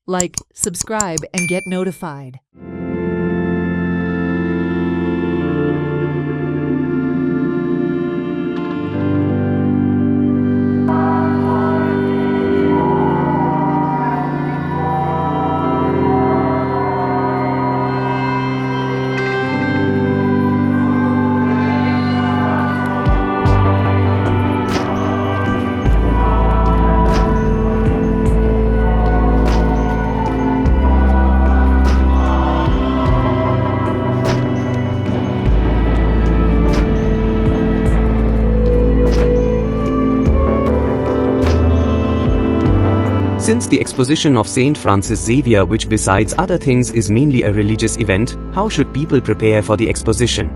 Like, subscribe, and get notified. Since the Exposition of St Francis Xavier, which besides other things is mainly a religious event, how should people prepare for the Exposition?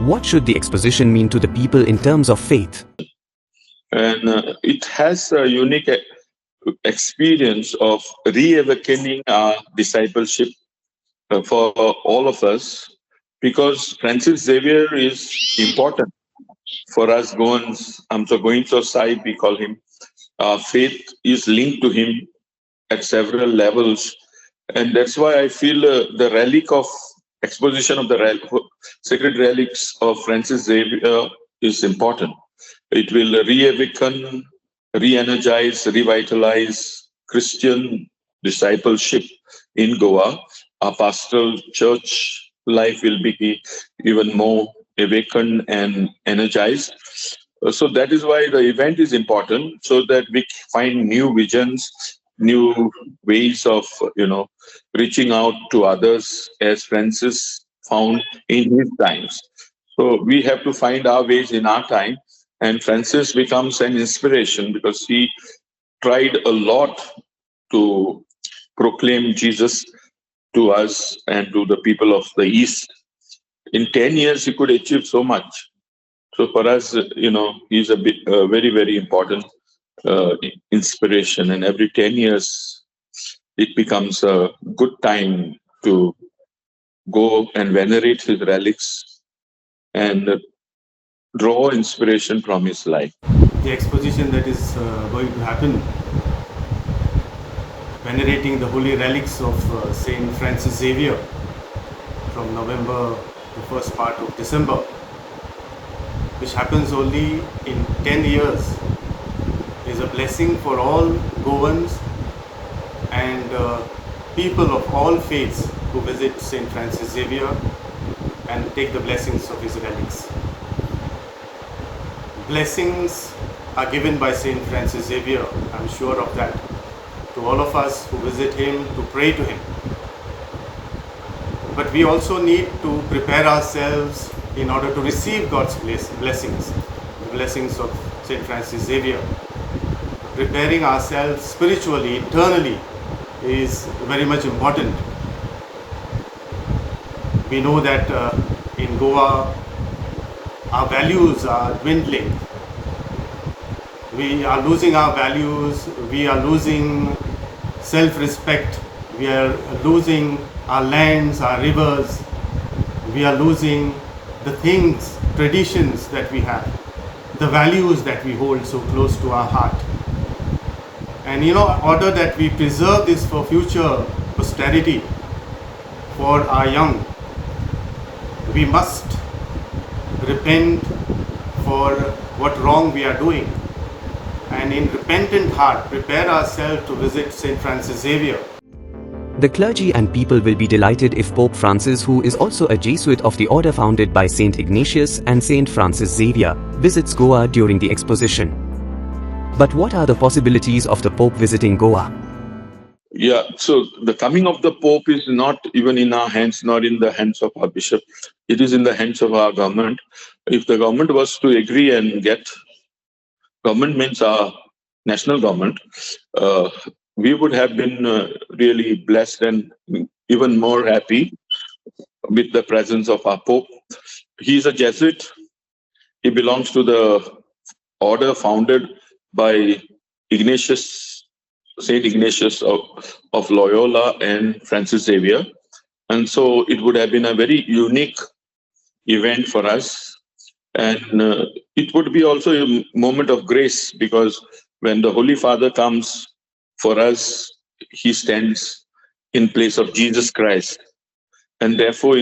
What should the Exposition mean to the people in terms of faith? And it has a unique experience of re-awakening our discipleship for all of us, because Francis Xavier is important for us GoenchoSaib, we call him. Faith is linked to him at several levels, and that's why I feel the relic of exposition of the sacred relics of Francis Xavier is important. It will reawaken, re-energize, revitalize Christian discipleship in Goa. Our pastoral church life will be even more awakened and energized. So that is why the event is important, so that we find new visions, new ways of, reaching out to others as Francis found in his times. So we have to find our ways in our time, and Francis becomes an inspiration because he tried a lot to proclaim Jesus to us and to the people of the East. In 10 years, he could achieve so much. So for us, he's a very, very important inspiration. And every 10 years, it becomes a good time to go and venerate his relics and draw inspiration from his life. The exposition that is going to happen, venerating the holy relics of St Francis Xavier from November to first part of December, which happens only in 10 years, is a blessing for all Goans and people of all faiths who visit St Francis Xavier and take the blessings of his relics. Blessings are given by St Francis Xavier, I'm sure of that, to all of us who visit him, to pray to him. But we also need to prepare ourselves in order to receive God's blessings, the blessings of St. Francis Xavier. Preparing ourselves spiritually, internally, is very much important. We know that in Goa, our values are dwindling. We are losing our values, we are losing self-respect, we are losing our lands, our rivers, we are losing the things, traditions that we have, the values that we hold so close to our heart. And in order that we preserve this for future posterity, for our young, we must repent for what wrong we are doing, and in repentant heart prepare ourselves to visit St. Francis Xavier. The clergy and people will be delighted if Pope Francis, who is also a Jesuit of the order founded by St. Ignatius and St. Francis Xavier, visits Goa during the Exposition. But what are the possibilities of the Pope visiting Goa? Yeah, so the coming of the Pope is not even in our hands, not in the hands of our bishop. It is in the hands of our government. If the government was to agree and get, government means our national government, we would have been really blessed and even more happy with the presence of our Pope. He is a Jesuit. He belongs to the order founded by Saint Ignatius of Loyola and Francis Xavier. And so it would have been a very unique event for us. And it would be also a moment of grace, because when the Holy Father comes for us he stands in place of Jesus Christ. And therefore,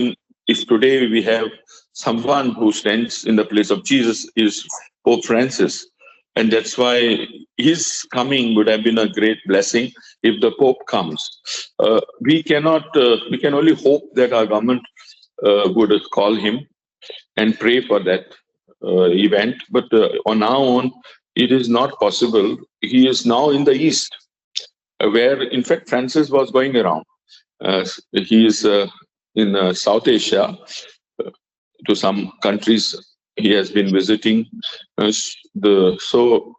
if today we have someone who stands in the place of Jesus, is Pope Francis. And that's why his coming would have been a great blessing if the Pope comes. We can only hope that our government would call him and pray for that event. But on our own, it is not possible. He is now in the East, where in fact Francis was going around. He is in South Asia, to some countries he has been visiting. So,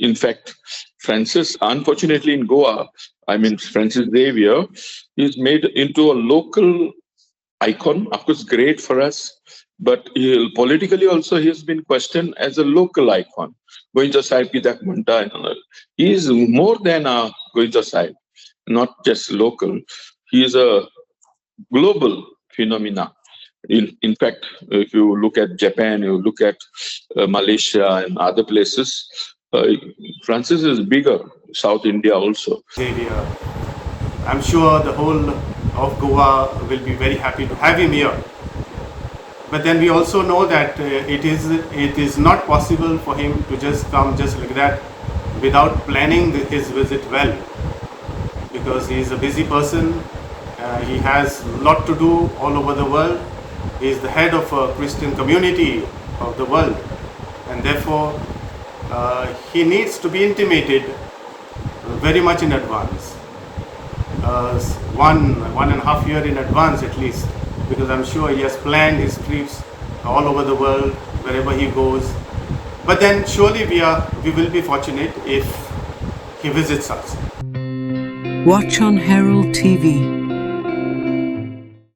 in fact, Francis, unfortunately in Goa, Francis Xavier is made into a local icon. Of course, great for us, but politically also he has been questioned as a local icon. GoenchoSaib ki tak manta. He is more than a GoenchoSaib, not just local. He is a global phenomena. In fact, if you look at Japan, you look at Malaysia and other places, Francis is bigger. South India also. Xavier. I'm sure the whole of Goa will be very happy to have him here. But then we also know that it is not possible for him to just come just like that without planning his visit well, because he is a busy person. He has a lot to do all over the world. He is the head of a Christian community of the world, and therefore he needs to be intimated very much in advance, 1.5 years in advance at least, because I'm sure he has planned his trips all over the world, wherever he goes. But then surely we will be fortunate if he visits us. Watch on Herald TV.